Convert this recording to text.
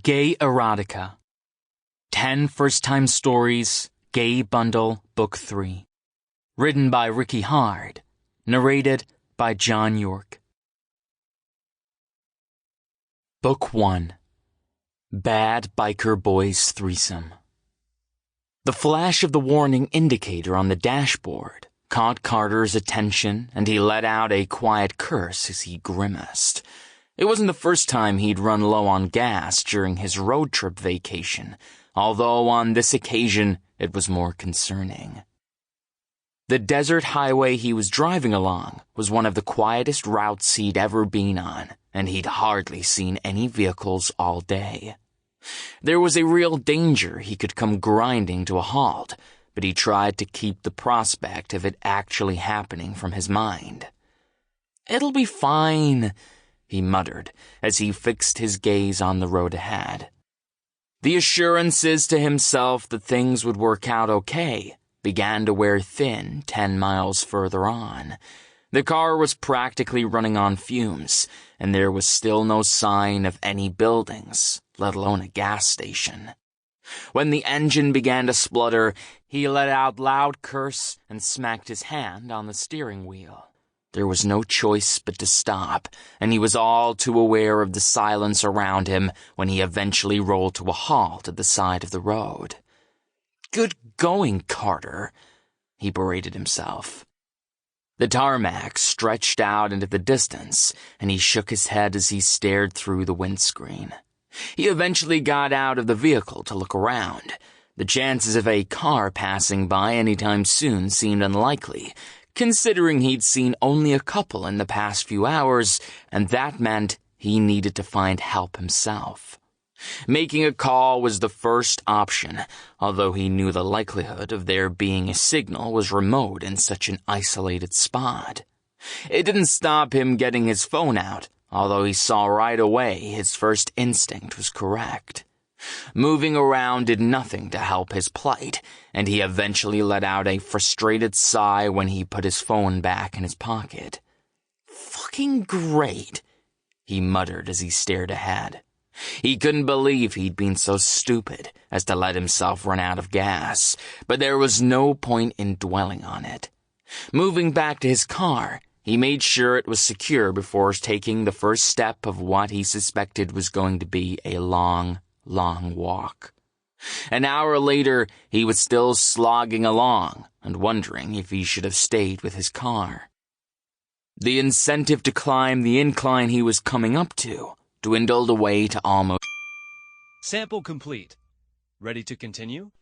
Gay Erotica. 10 First-Time Stories, Gay Bundle, Book 3. Written by Ricky Hard. Narrated by John York. Book 1. Bad Biker Boys Threesome. The flash of the warning indicator on the dashboard caught Carter's attention, and he let out a quiet curse as he grimaced. It wasn't the first time he'd run low on gas during his road trip vacation, although on this occasion it was more concerning. The desert highway he was driving along was one of the quietest routes he'd ever been on, and he'd hardly seen any vehicles all day. There was a real danger he could come grinding to a halt, but he tried to keep the prospect of it actually happening from his mind. "It'll be fine," he muttered as he fixed his gaze on the road ahead. The assurances to himself that things would work out okay began to wear thin 10 miles further on. The car was practically running on fumes, and there was still no sign of any buildings, let alone a gas station. When the engine began to splutter, he let out a loud curse and smacked his hand on the steering wheel. There was no choice but to stop, and he was all too aware of the silence around him when he eventually rolled to a halt at the side of the road. "Good going, Carter," he berated himself. The tarmac stretched out into the distance, and he shook his head as he stared through the windscreen. He eventually got out of the vehicle to look around. The chances of a car passing by anytime soon seemed unlikely, considering he'd seen only a couple in the past few hours, and that meant he needed to find help himself. Making a call was the first option, although he knew the likelihood of there being a signal was remote in such an isolated spot. It didn't stop him getting his phone out, although he saw right away his first instinct was correct. Moving around did nothing to help his plight, and he eventually let out a frustrated sigh when he put his phone back in his pocket. "Fucking great," he muttered as he stared ahead. He couldn't believe he'd been so stupid as to let himself run out of gas, but there was no point in dwelling on it. Moving back to his car, he made sure it was secure before taking the first step of what he suspected was going to be a long walk. An hour later, he was still slogging along and wondering if he should have stayed with his car. The incentive to climb the incline he was coming up to dwindled away to almost... Sample complete. Ready to continue?